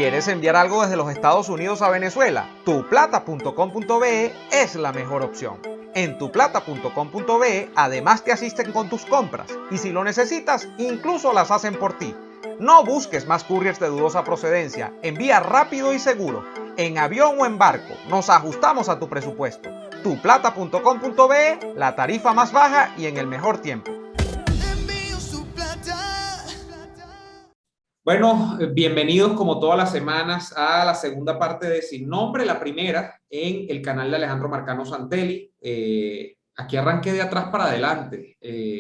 ¿Quieres enviar algo desde los Estados Unidos a Venezuela? Tuplata.com.be es la mejor opción. En tuplata.com.be además te asisten con tus compras y si lo necesitas, incluso las hacen por ti. No busques más couriers de dudosa procedencia, envía rápido y seguro. En avión o en barco, nos ajustamos a tu presupuesto. Tuplata.com.be, la tarifa más baja y en el mejor tiempo. Bueno, bienvenidos como todas las semanas a la segunda parte de Sin Nombre, la primera en el canal de Alejandro Marcano Santelli. Aquí arranqué de atrás para adelante,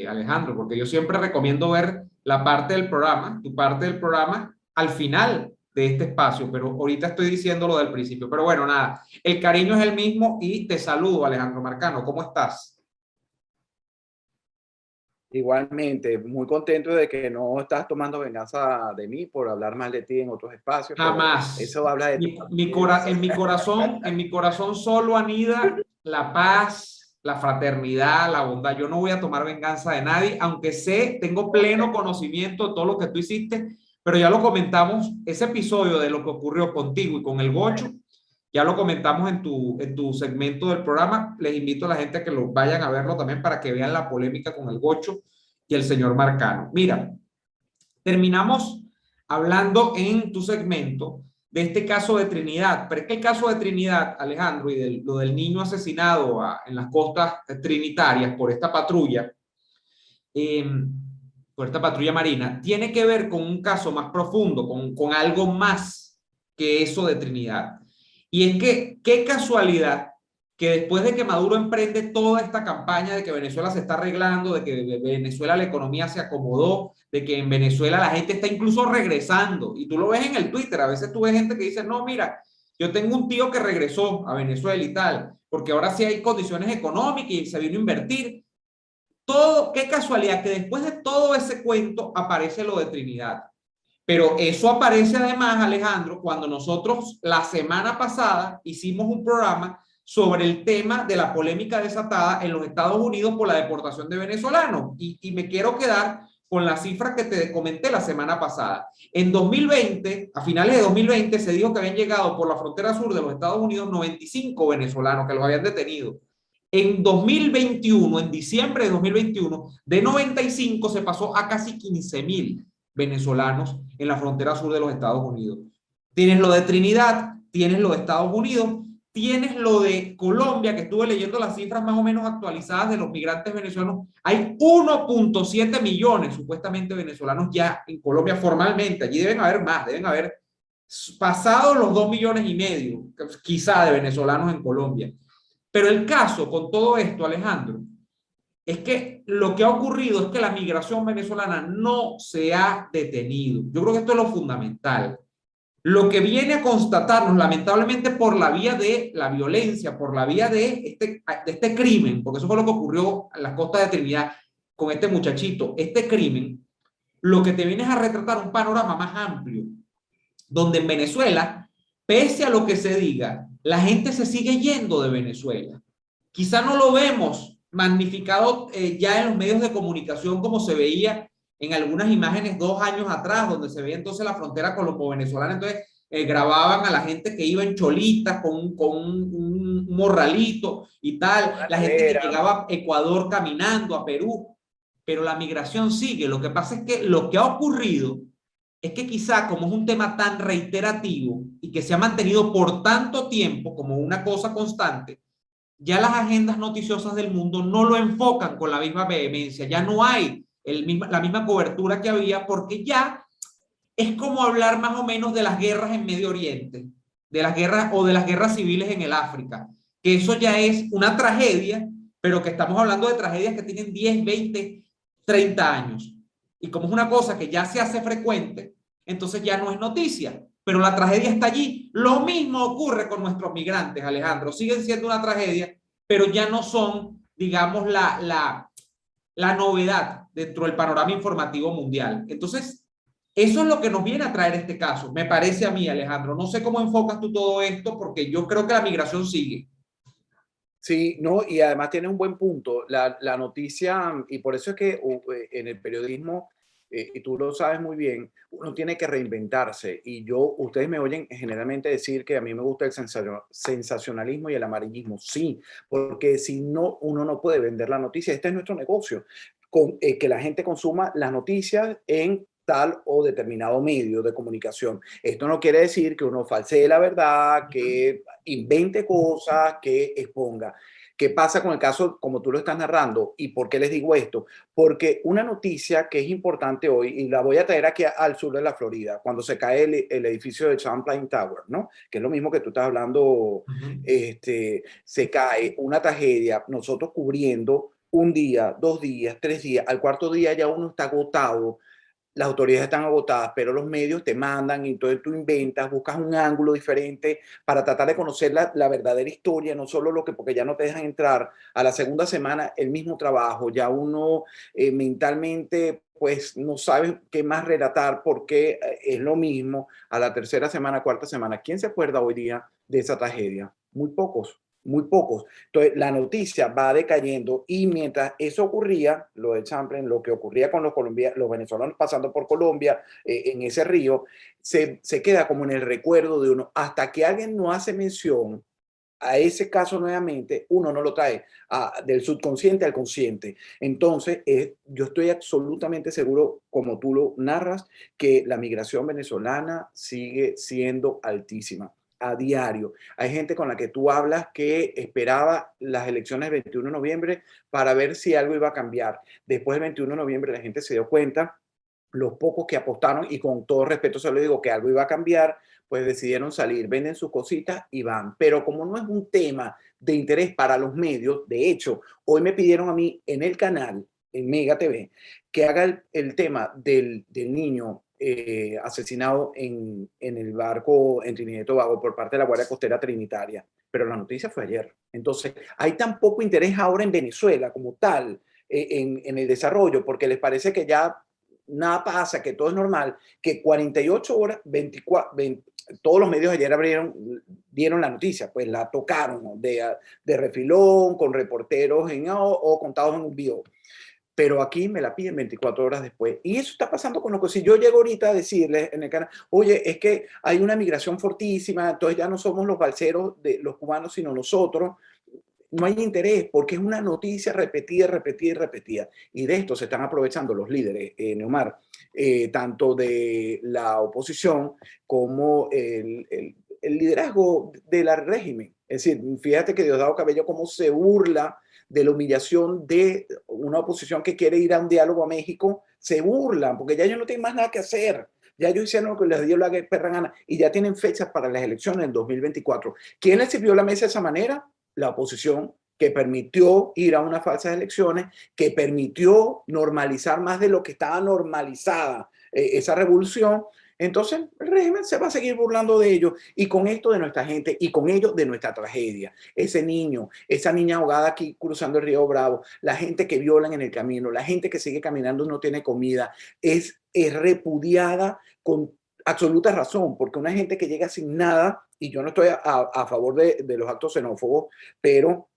Alejandro, porque yo siempre recomiendo ver la parte del programa, tu parte del programa, al final de este espacio, pero ahorita estoy diciéndolo del principio. Pero bueno, nada, el cariño es el mismo y te saludo, Alejandro Marcano. ¿Cómo estás? Igualmente, muy contento de que no estás tomando venganza de mí por hablar mal de ti en otros espacios, Jamás. pero eso habla de ti. En mi corazón solo anida la paz, la fraternidad, la bondad. Yo no voy a tomar venganza de nadie, aunque tengo pleno conocimiento de todo lo que tú hiciste, pero ya lo comentamos, ese episodio de lo que ocurrió contigo y con el Gocho, ya lo comentamos en tu segmento del programa. Les invito a la gente a que lo vayan a verlo también para que vean la polémica con el Gocho y el señor Marcano. Mira, terminamos hablando en tu segmento de este caso de Trinidad, pero es que el caso de Trinidad, Alejandro, y lo del niño asesinado en las costas trinitarias por esta patrulla marina, tiene que ver con un caso más profundo, con algo más que eso de Trinidad. Y es que, qué casualidad que después de que Maduro emprende toda esta campaña de que Venezuela se está arreglando, de que en Venezuela la economía se acomodó, de que en Venezuela la gente está incluso regresando, y tú lo ves en el Twitter, a veces tú ves gente que dice, no, mira, yo tengo un tío que regresó a Venezuela y tal, porque ahora sí hay condiciones económicas y se vino a invertir. Todo, qué casualidad que después de todo ese cuento aparece lo de Trinidad. Pero eso aparece además, Alejandro, cuando nosotros la semana pasada hicimos un programa sobre el tema de la polémica desatada en los Estados Unidos por la deportación de venezolanos. Y me quiero quedar con la cifra que te comenté la semana pasada. En 2020, a finales de 2020, se dijo que habían llegado por la frontera sur de los Estados Unidos 95 venezolanos que los habían detenido. En 2021, en diciembre de 2021, de 95 se pasó a casi 15.000 venezolanos en la frontera sur de los Estados Unidos. Tienes lo de Trinidad, tienes lo de Estados Unidos, tienes lo de Colombia, que estuve leyendo las cifras más o menos actualizadas de los migrantes venezolanos. Hay 1.7 millones supuestamente venezolanos ya en Colombia formalmente. Allí deben haber más, deben haber pasado los 2,5 millones, quizá, de venezolanos en Colombia. Pero el caso con todo esto, Alejandro, es que lo que ha ocurrido es que la migración venezolana no se ha detenido. Yo creo que esto es lo fundamental. Lo que viene a constatarnos, lamentablemente, por la vía de la violencia, por la vía de este crimen, porque eso fue lo que ocurrió en las costas de Trinidad con este muchachito, este crimen, lo que te viene es a retratar un panorama más amplio, donde en Venezuela, pese a lo que se diga, la gente se sigue yendo de Venezuela. Quizá no lo vemos magnificado ya en los medios de comunicación como se veía en algunas imágenes 2 años atrás, donde se veía entonces la frontera colombo-venezolana. Entonces grababan a la gente que iba en cholitas con un morralito y tal, la gente que llegaba a Ecuador caminando, a Perú, pero la migración sigue. Lo que pasa es que lo que ha ocurrido es que quizá como es un tema tan reiterativo y que se ha mantenido por tanto tiempo como una cosa constante, ya las agendas noticiosas del mundo no lo enfocan con la misma vehemencia, ya no hay la misma cobertura que había, porque ya es como hablar más o menos de las guerras en Medio Oriente, de las guerras o de las guerras civiles en el África, que eso ya es una tragedia, pero que estamos hablando de tragedias que tienen 10, 20, 30 años. Y como es una cosa que ya se hace frecuente, entonces ya no es noticia, pero la tragedia está allí. Lo mismo ocurre con nuestros migrantes, Alejandro. Siguen siendo una tragedia, pero ya no son, digamos, la novedad dentro del panorama informativo mundial. Entonces, eso es lo que nos viene a traer este caso, me parece a mí, Alejandro. No sé cómo enfocas tú todo esto, porque yo creo que la migración sigue. Sí, no, y además tiene un buen punto. La noticia, y por eso es que en el periodismo y tú lo sabes muy bien, uno tiene que reinventarse. Y ustedes me oyen generalmente decir que a mí me gusta el sensacionalismo y el amarillismo. Sí, porque si no, uno no puede vender la noticia. Este es nuestro negocio, que la gente consuma las noticias en tal o determinado medio de comunicación. Esto no quiere decir que uno falsee la verdad, que invente cosas, que exponga. ¿Qué pasa con el caso como tú lo estás narrando? ¿Y por qué les digo esto? Porque una noticia que es importante hoy, y la voy a traer aquí al sur de la Florida, cuando se cae el edificio de Champlain Tower, ¿no? Que es lo mismo que tú estás hablando, se cae una tragedia, nosotros cubriendo un día, 2 días, 3 días, al cuarto día ya uno está agotado, las autoridades están agotadas, pero los medios te mandan y entonces tú inventas, buscas un ángulo diferente para tratar de conocer la verdadera historia, no solo lo que, porque ya no te dejan entrar a la segunda semana el mismo trabajo, ya uno mentalmente pues no sabe qué más relatar porque es lo mismo a la tercera semana, cuarta semana. ¿Quién se acuerda hoy día de esa tragedia? Muy pocos. Muy pocos. Entonces, la noticia va decayendo y mientras eso ocurría, lo de Champlain, lo que ocurría con los venezolanos pasando por Colombia, en ese río, se queda como en el recuerdo de uno. Hasta que alguien no hace mención a ese caso nuevamente, uno no lo trae del subconsciente al consciente. Entonces, yo estoy absolutamente seguro, como tú lo narras, que la migración venezolana sigue siendo altísima a diario. Hay gente con la que tú hablas que esperaba las elecciones del 21 de noviembre para ver si algo iba a cambiar. Después del 21 de noviembre la gente se dio cuenta, los pocos que apostaron, y con todo respeto se lo digo, que algo iba a cambiar, pues decidieron salir, venden sus cositas y van. Pero como no es un tema de interés para los medios, de hecho, hoy me pidieron a mí en el canal, en Mega TV, que haga el tema del niño asesinado en el barco en Trinidad y Tobago por parte de la Guardia Costera Trinitaria. Pero la noticia fue ayer. Entonces, hay tan poco interés ahora en Venezuela como tal, en el desarrollo, porque les parece que ya nada pasa, que todo es normal, que 48 horas, 24, todos los medios ayer dieron la noticia, pues la tocaron, ¿no? de refilón, con reporteros o contados en un video. Pero aquí me la piden 24 horas después. Y eso está pasando con lo que si yo llego ahorita a decirles en el canal, oye, es que hay una migración fortísima, entonces ya no somos los balseros de los cubanos, sino nosotros. No hay interés porque es una noticia repetida, repetida y repetida. Y de esto se están aprovechando los líderes, Neomar, tanto de la oposición como el liderazgo del régimen. Es decir, fíjate que Diosdado Cabello cómo se burla de la humillación de una oposición que quiere ir a un diálogo a México. Se burlan porque ya ellos no tienen más nada que hacer. Ya ellos hicieron lo que les dio la perra gana y ya tienen fechas para las elecciones en 2024. ¿Quién les sirvió la mesa de esa manera? La oposición, que permitió ir a unas falsas elecciones, que permitió normalizar más de lo que estaba normalizada esa revolución. Entonces el régimen se va a seguir burlando de ellos y con esto de nuestra gente y con ello de nuestra tragedia. Ese niño, esa niña ahogada aquí cruzando el río Bravo, la gente que violan en el camino, la gente que sigue caminando y no tiene comida, es repudiada con absoluta razón, porque una gente que llega sin nada, y yo no estoy a favor de los actos xenófobos, pero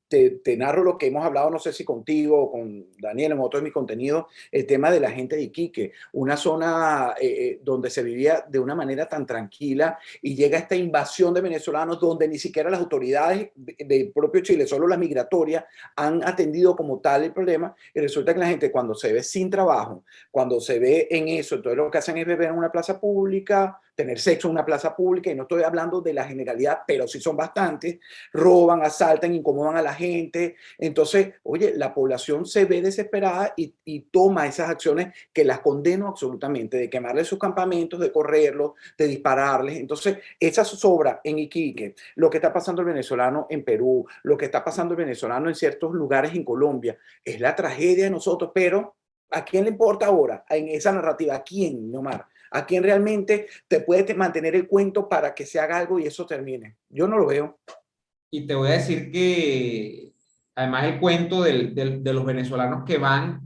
te narro lo que hemos hablado, no sé si contigo o con Daniel en otro de mis contenidos, el tema de la gente de Iquique, una zona donde se vivía de una manera tan tranquila y llega esta invasión de venezolanos donde ni siquiera las autoridades del propio Chile, solo las migratorias, han atendido como tal el problema y resulta que la gente cuando se ve sin trabajo, cuando se ve en eso, entonces lo que hacen es beber en una plaza pública, tener sexo en una plaza pública, y no estoy hablando de la generalidad, pero sí son bastantes, roban, asaltan, incomodan a la gente. Entonces, oye, la población se ve desesperada y toma esas acciones que las condeno absolutamente, de quemarles sus campamentos, de correrlos, de dispararles. Entonces, esa sobra en Iquique, lo que está pasando el venezolano en Perú, lo que está pasando el venezolano en ciertos lugares en Colombia, es la tragedia de nosotros, pero ¿a quién le importa ahora en esa narrativa? ¿A quién, Omar? ¿A quién realmente te puede mantener el cuento para que se haga algo y eso termine? Yo no lo veo. Y te voy a decir que además el cuento de los venezolanos que van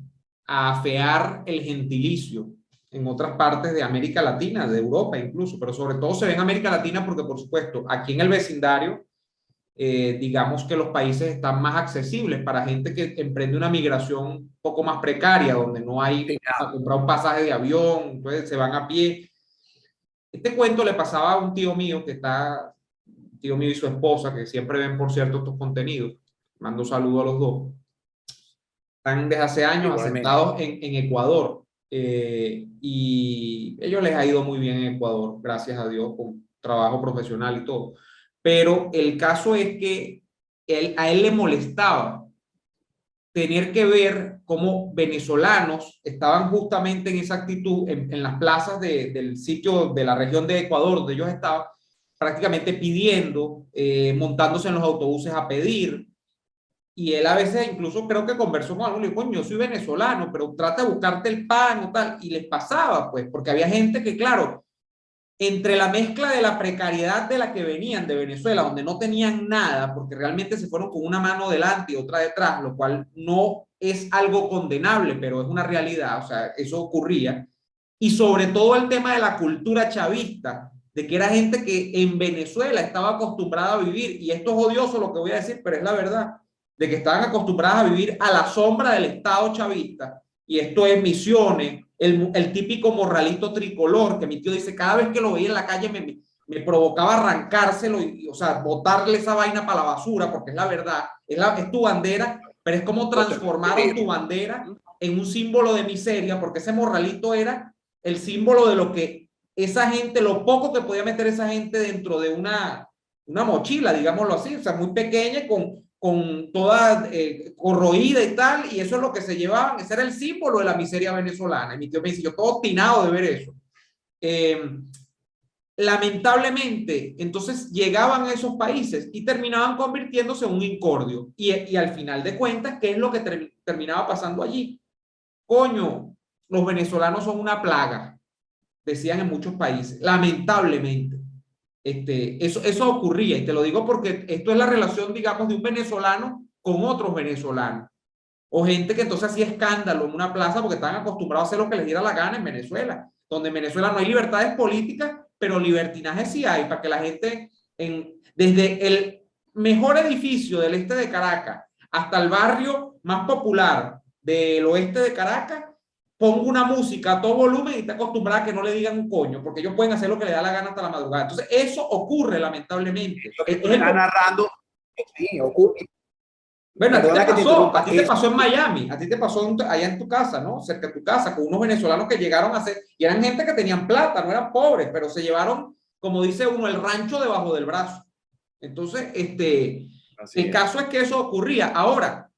a afear el gentilicio en otras partes de América Latina, de Europa incluso, pero sobre todo se ve en América Latina porque, por supuesto, aquí en el vecindario digamos que los países están más accesibles para gente que emprende una migración un poco más precaria, donde no hay para comprar un pasaje de avión, entonces se van a pie. Este cuento le pasaba a un tío mío tío mío y su esposa, que siempre ven, por cierto, estos contenidos. Mando saludo a los dos. Están desde hace años Igualmente. asentados en Ecuador, y ellos les ha ido muy bien en Ecuador, gracias a Dios, con trabajo profesional y todo. Pero el caso es que a él le molestaba tener que ver cómo venezolanos estaban justamente en esa actitud en las plazas del sitio de la región de Ecuador donde ellos estaban, prácticamente pidiendo, montándose en los autobuses a pedir. Y él a veces incluso creo que conversó con alguien, le dijo, coño, yo soy venezolano, pero trata de buscarte el pan o tal. Y les pasaba, pues, porque había gente que, claro, entre la mezcla de la precariedad de la que venían de Venezuela, donde no tenían nada, porque realmente se fueron con una mano delante y otra detrás, lo cual no es algo condenable, pero es una realidad, o sea, eso ocurría. Y sobre todo el tema de la cultura chavista, de que era gente que en Venezuela estaba acostumbrada a vivir, y esto es odioso lo que voy a decir, pero es la verdad, de que estaban acostumbradas a vivir a la sombra del Estado chavista, y esto es Misiones, el típico morralito tricolor, que mi tío dice, cada vez que lo veía en la calle me provocaba arrancárselo, o sea, botarle esa vaina para la basura, porque es la verdad, es tu bandera, pero es como transformaron tu bandera en un símbolo de miseria, porque ese morralito era el símbolo de lo que esa gente, lo poco que podía meter esa gente dentro de una mochila, digámoslo así, o sea, muy pequeña, con toda corroída y tal, y eso es lo que se llevaban, ese era el símbolo de la miseria venezolana. Y mi tío me dice, yo todo obstinado de ver eso. Lamentablemente, entonces llegaban a esos países y terminaban convirtiéndose en un incordio. Y al final de cuentas, ¿qué es lo que terminaba pasando allí? Coño, los venezolanos son una plaga, decían en muchos países, lamentablemente. Eso ocurría, y te lo digo porque esto es la relación, digamos, de un venezolano con otros venezolanos, o gente que entonces hacía escándalo en una plaza porque estaban acostumbrados a hacer lo que les diera la gana en Venezuela, donde en Venezuela no hay libertades políticas, pero libertinaje sí hay, para que la gente, desde el mejor edificio del este de Caracas hasta el barrio más popular del oeste de Caracas, pongo una música a todo volumen y está acostumbrada a que no le digan un coño, porque ellos pueden hacer lo que les da la gana hasta la madrugada. Entonces, eso ocurre lamentablemente. Lo que tú estás narrando, sí, ocurre. Bueno, Perdona que te interrumpa. a ti te pasó en Miami, a ti te pasó allá en tu casa, ¿no? Cerca de tu casa, con unos venezolanos que llegaron a hacer, y eran gente que tenían plata, no eran pobres, pero se llevaron, como dice uno, el rancho debajo del brazo. Entonces, el caso es que eso ocurría. Ahora,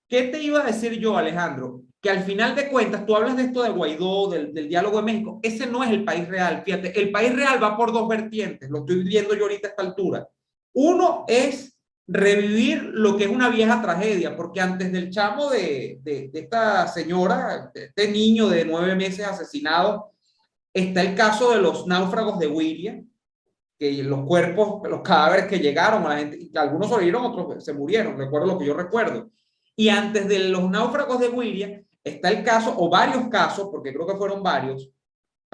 ¿qué te iba a decir yo, Alejandro? Que al final de cuentas, tú hablas de esto de Guaidó, del diálogo de México. Ese no es el país real. Fíjate, el país real va por dos vertientes. Lo estoy viendo yo ahorita a esta altura. Uno es revivir lo que es una vieja tragedia, porque antes del chamo de esta señora, de este niño de 9 meses asesinado, está el caso de los náufragos de William, que los cuerpos, los cadáveres que llegaron a la gente, algunos sobrevivieron, otros se murieron, recuerdo lo que yo recuerdo. Y antes de los náufragos de William está el caso, o varios casos, porque creo que fueron varios,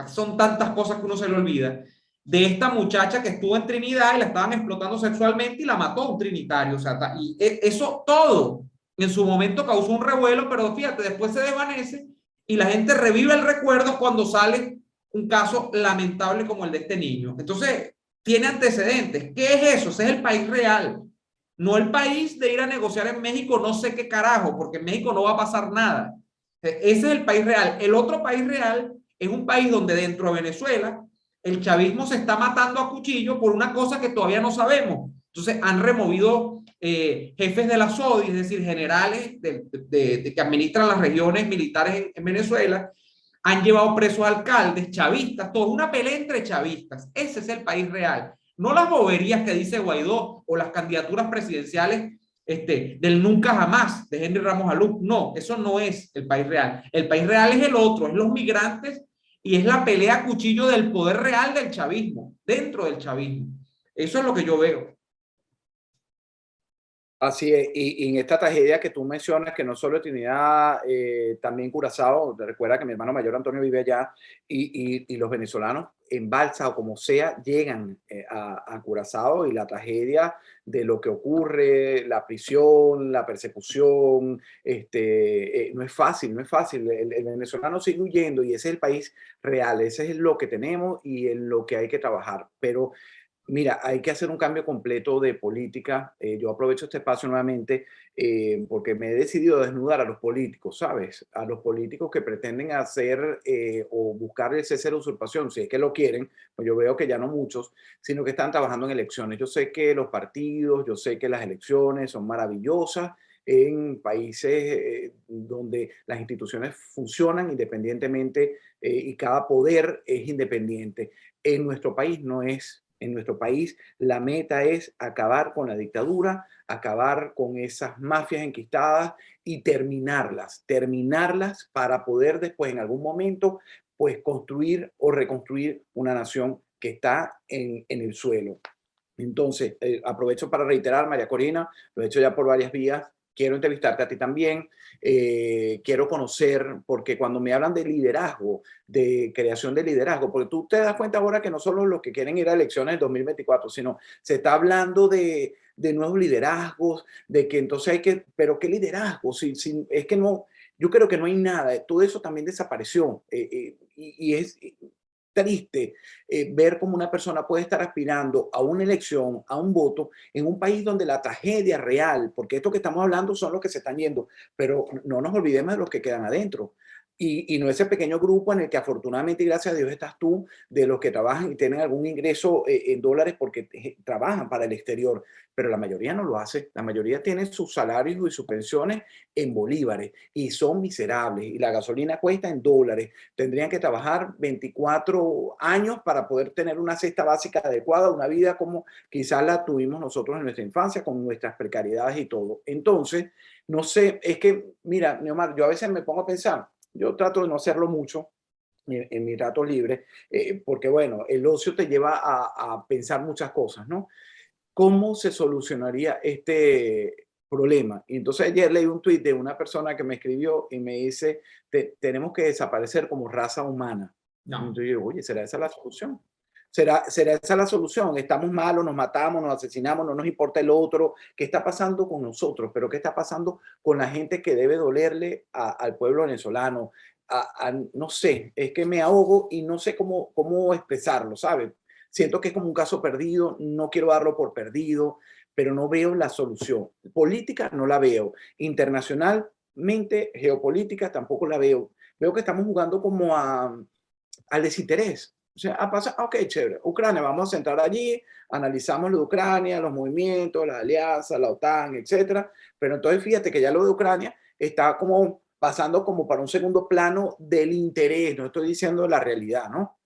son tantas cosas que uno se le olvida, de esta muchacha que estuvo en Trinidad y la estaban explotando sexualmente y la mató un trinitario. O sea, y eso todo en su momento causó un revuelo, pero fíjate, después se desvanece y la gente revive el recuerdo cuando sale un caso lamentable como el de este niño. Entonces, tiene antecedentes. ¿Qué es eso? Ese es el país real. No el país de ir a negociar en México, no sé qué carajo, porque en México no va a pasar nada. Ese es el país real. El otro país real es un país donde dentro de Venezuela el chavismo se está matando a cuchillo por una cosa que todavía no sabemos. Entonces han removido jefes de la SODI, es decir, generales que administran las regiones militares en Venezuela, han llevado presos alcaldes, chavistas, todo una pelea entre chavistas. Ese es el país real. No las boberías que dice Guaidó o las candidaturas presidenciales del nunca jamás de Henry Ramos Alú. No, eso no es el país real. El país real es el otro, es los migrantes y es la pelea a cuchillo del poder real del chavismo, dentro del chavismo. Eso es lo que yo veo. Así es, y en esta tragedia que tú mencionas, que no solo Trinidad, también Curazao, recuerda que mi hermano mayor Antonio vive allá, y los venezolanos en balsa o como sea llegan a Curazao, y la tragedia de lo que ocurre, la prisión, la persecución, no es fácil, no es fácil. El venezolano sigue huyendo y ese es el país real, ese es lo que tenemos y en lo que hay que trabajar. Pero mira, hay que hacer un cambio completo de política. Yo aprovecho este espacio nuevamente porque me he decidido a desnudar a los políticos, ¿sabes? A los políticos que pretenden hacer o buscar el cese de la usurpación, si es que lo quieren, pues yo veo que ya no muchos, sino que están trabajando en elecciones. Yo sé que los partidos, yo sé que las elecciones son maravillosas en países donde las instituciones funcionan independientemente y cada poder es independiente. En nuestro país no es. En nuestro país la meta es acabar con la dictadura, acabar con esas mafias enquistadas y terminarlas para poder después en algún momento pues construir o reconstruir una nación que está en el suelo. Entonces, aprovecho para reiterar, María Corina, lo he hecho ya por varias vías, quiero entrevistarte a ti también, quiero conocer, porque cuando me hablan de liderazgo, de creación de liderazgo, porque tú te das cuenta ahora que no solo los que quieren ir a elecciones en 2024, sino se está hablando de nuevos liderazgos, de que entonces hay que, pero ¿qué liderazgo? Si, es que no, yo creo que no hay nada, todo eso también desapareció y es triste ver cómo una persona puede estar aspirando a una elección, a un voto, en un país donde la tragedia real, porque esto que estamos hablando son los que se están yendo, pero no nos olvidemos de los que quedan adentro. Y no ese pequeño grupo en el que afortunadamente y gracias a Dios estás tú, de los que trabajan y tienen algún ingreso en dólares porque trabajan para el exterior, pero la mayoría no lo hace. La mayoría tiene sus salarios y sus pensiones en bolívares y son miserables y la gasolina cuesta en dólares. Tendrían que trabajar 24 años para poder tener una cesta básica adecuada, una vida como quizás la tuvimos nosotros en nuestra infancia, con nuestras precariedades y todo. Entonces, no sé, es que, mira, Neomar, yo a veces me pongo a pensar, yo trato de no hacerlo mucho en mi rato libre, porque bueno, el ocio te lleva a pensar muchas cosas, ¿no? ¿Cómo se solucionaría este problema? Y entonces ayer leí un tuit de una persona que me escribió y me dice, tenemos que desaparecer como raza humana. No. Entonces yo digo, oye, ¿será esa la solución? ¿Será esa la solución? Estamos malos, nos matamos, nos asesinamos, no nos importa el otro. ¿Qué está pasando con nosotros? Pero ¿qué está pasando con la gente que debe dolerle al pueblo venezolano? No sé, es que me ahogo y no sé cómo expresarlo, ¿sabes? Siento que es como un caso perdido, no quiero darlo por perdido, pero no veo la solución. Política no la veo. Internacionalmente, geopolítica tampoco la veo. Veo que estamos jugando como al desinterés. O sea, pasa, ok, chévere, Ucrania, vamos a entrar allí, analizamos lo de Ucrania, los movimientos, la alianza, la OTAN, etcétera. Pero entonces fíjate que ya lo de Ucrania está como pasando como para un segundo plano del interés, no estoy diciendo la realidad, ¿no?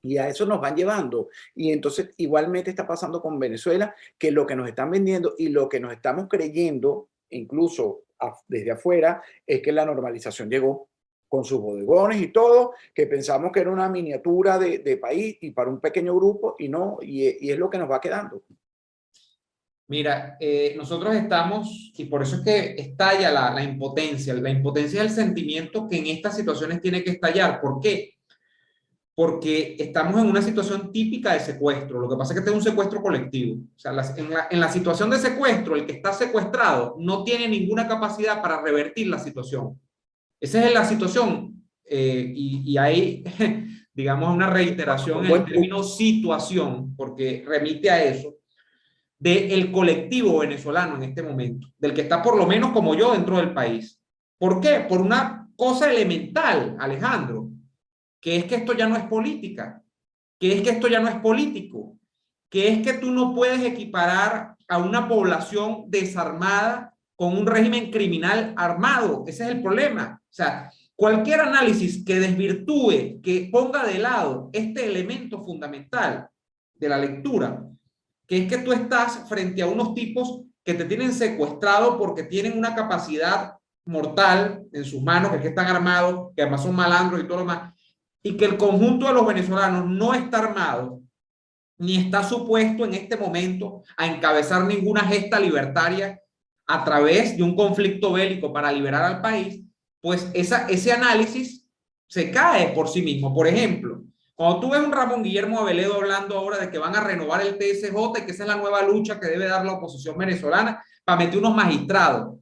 Y a eso nos van llevando. Y entonces igualmente está pasando con Venezuela, que lo que nos están vendiendo y lo que nos estamos creyendo, incluso desde afuera, es que la normalización llegó con sus bodegones y todo, que pensamos que era una miniatura de país y para un pequeño grupo y no, y es lo que nos va quedando. Mira, nosotros estamos, y por eso es que estalla la impotencia. La impotencia es el sentimiento que en estas situaciones tiene que estallar. ¿Por qué? Porque estamos en una situación típica de secuestro. Lo que pasa es que este es un secuestro colectivo. O sea, en la situación de secuestro, el que está secuestrado no tiene ninguna capacidad para revertir la situación. Esa es la situación. Y hay, digamos, una reiteración en el término situación, porque remite a eso, del colectivo venezolano en este momento, del que está por lo menos como yo dentro del país. ¿Por qué? Por una cosa elemental, Alejandro, que es que esto ya no es política, que es que esto ya no es político, que es que tú no puedes equiparar a una población desarmada con un régimen criminal armado. Ese es el problema. O sea, cualquier análisis que desvirtúe, que ponga de lado este elemento fundamental de la lectura, que es que tú estás frente a unos tipos que te tienen secuestrado porque tienen una capacidad mortal en sus manos, que están armados, que además son malandros y todo lo más, y que el conjunto de los venezolanos no está armado, ni está supuesto en este momento a encabezar ninguna gesta libertaria, a través de un conflicto bélico para liberar al país, pues ese análisis se cae por sí mismo. Por ejemplo, cuando tú ves un Ramón Guillermo Aveledo hablando ahora de que van a renovar el TSJ y que esa es la nueva lucha que debe dar la oposición venezolana para meter unos magistrados,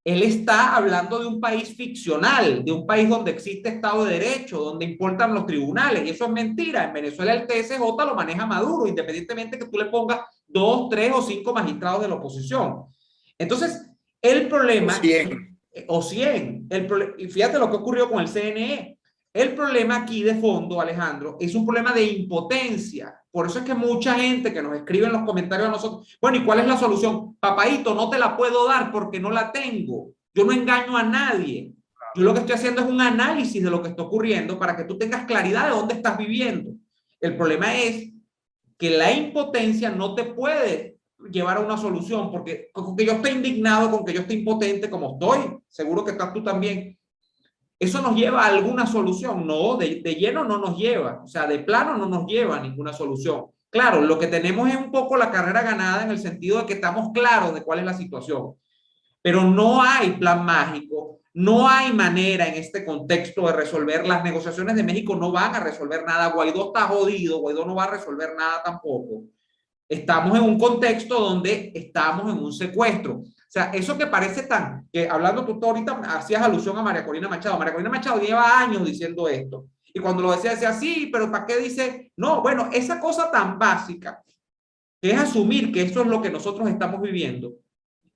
él está hablando de un país ficcional, de un país donde existe Estado de Derecho, donde importan los tribunales, y eso es mentira. En Venezuela el TSJ lo maneja Maduro, independientemente que tú le pongas 2, 3 o 5 magistrados de la oposición. Entonces, el problema... 100. O 100. Y fíjate lo que ocurrió con el CNE. El problema aquí de fondo, Alejandro, es un problema de impotencia. Por eso es que mucha gente que nos escribe en los comentarios a nosotros, bueno, ¿y cuál es la solución? Papaíto, no te la puedo dar porque no la tengo. Yo no engaño a nadie. Yo lo que estoy haciendo es un análisis de lo que está ocurriendo para que tú tengas claridad de dónde estás viviendo. El problema es que la impotencia no te puede llevar a una solución, porque con que yo esté indignado, con que yo esté impotente como estoy, seguro que estás tú también, eso nos lleva a alguna solución. No, de lleno no nos lleva, o sea, de plano no nos lleva a ninguna solución. Claro, lo que tenemos es un poco la carrera ganada en el sentido de que estamos claros de cuál es la situación, pero no hay plan mágico, no hay manera en este contexto de resolver. Las negociaciones de México no van a resolver nada. Guaidó está jodido, Guaidó no va a resolver nada tampoco. Estamos en un contexto donde estamos en un secuestro. O sea, eso que parece tan, que hablando tú ahorita hacías alusión a María Corina Machado. María Corina Machado lleva años diciendo esto. Y cuando lo decía sí, pero ¿para qué dice? No, bueno, esa cosa tan básica, que es asumir que eso es lo que nosotros estamos viviendo,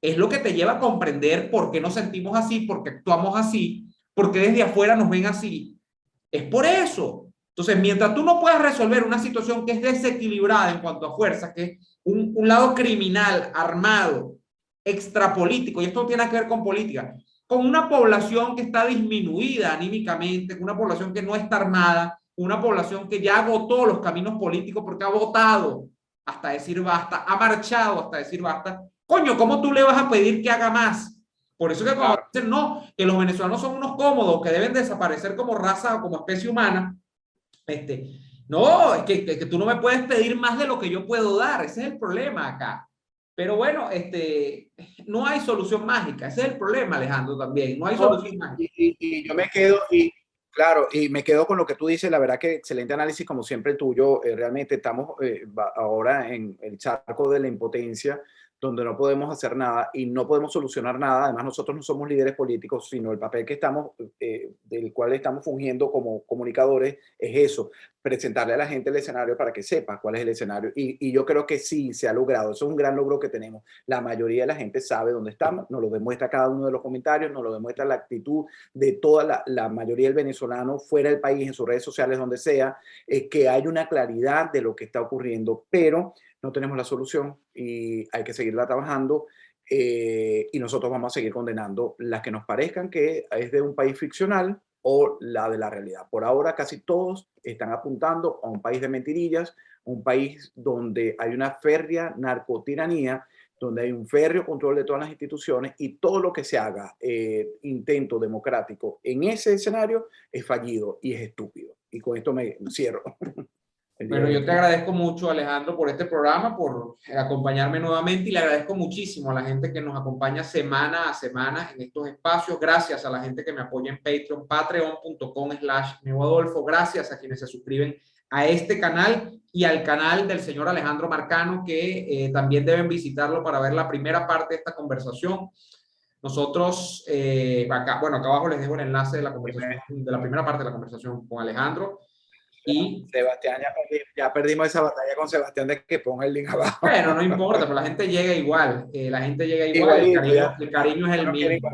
es lo que te lleva a comprender por qué nos sentimos así, por qué actuamos así, por qué desde afuera nos ven así. Es por eso. Entonces, mientras tú no puedas resolver una situación que es desequilibrada en cuanto a fuerza, que es un lado criminal, armado, extrapolítico, y esto no tiene que ver con política, con una población que está disminuida anímicamente, con una población que no está armada, una población que ya agotó los caminos políticos porque ha votado hasta decir basta, ha marchado hasta decir basta. Coño, ¿cómo tú le vas a pedir que haga más? Por eso que cuando dicen no, que los venezolanos son unos cómodos, que deben desaparecer como raza o como especie humana, no, es que tú no me puedes pedir más de lo que yo puedo dar. Ese es el problema acá. Pero bueno, no hay solución mágica. Ese es el problema, Alejandro, también. No hay solución mágica. Y yo me quedo, claro, y me quedo con lo que tú dices. La verdad que excelente análisis, como siempre el tuyo. Realmente estamos ahora en el charco de la impotencia, donde no podemos hacer nada y no podemos solucionar nada. Además, nosotros no somos líderes políticos, sino el papel que estamos, del cual estamos fungiendo como comunicadores es eso, presentarle a la gente el escenario para que sepa cuál es el escenario. Y yo creo que sí, se ha logrado. Eso es un gran logro que tenemos. La mayoría de la gente sabe dónde estamos, nos lo demuestra cada uno de los comentarios, nos lo demuestra la actitud de toda la mayoría del venezolano fuera del país, en sus redes sociales, donde sea, que hay una claridad de lo que está ocurriendo, pero no tenemos la solución y hay que seguirla trabajando, y nosotros vamos a seguir condenando las que nos parezcan que es de un país ficcional o la de la realidad. Por ahora casi todos están apuntando a un país de mentirillas, un país donde hay una férrea narcotiranía, donde hay un férreo control de todas las instituciones y todo lo que se haga intento democrático en ese escenario es fallido y es estúpido. Y con esto me cierro. Bueno, yo te agradezco mucho, Alejandro, por este programa, por acompañarme nuevamente, y le agradezco muchísimo a la gente que nos acompaña semana a semana en estos espacios. Gracias a la gente que me apoya en Patreon, patreon.com/neoadolfo. Gracias a quienes se suscriben a este canal y al canal del señor Alejandro Marcano, que también deben visitarlo para ver la primera parte de esta conversación. Nosotros, acá abajo les dejo el enlace de la conversación, de la primera parte de la conversación con Alejandro. Y Sebastián, ya perdimos esa batalla con Sebastián de que ponga el link abajo. Bueno, no importa, pero la gente llega igual. El cariño es el mismo.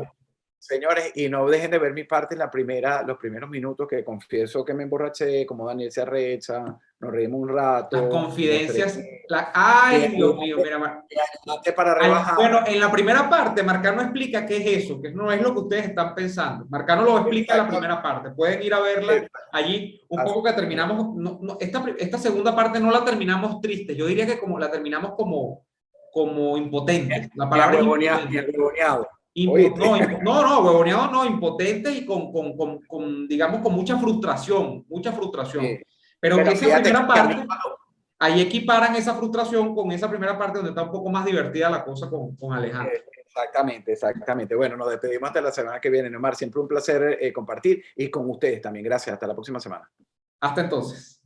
Señores, y no dejen de ver mi parte en los primeros minutos, que confieso que me emborraché, como Daniel se arrecha, nos reímos un rato. Las confidencias. Ay, Dios mío, mira. Para rebajar. Bueno, en la primera parte, Marcano explica qué es eso, que no es lo que ustedes están pensando. Marcano lo explica en la primera parte. Pueden ir a verla allí. Un poco que terminamos. Esta segunda parte no la terminamos triste. Yo diría que como la terminamos como impotente. La palabra huevoneado. Huevoneado no, impotente y digamos, con mucha frustración. Sí. Pero esa primera parte, ahí equiparan esa frustración con esa primera parte donde está un poco más divertida la cosa con Alejandro. Exactamente, exactamente. Bueno, nos despedimos hasta la semana que viene, Neomar. Siempre un placer compartir y con ustedes también. Gracias. Hasta la próxima semana. Hasta entonces.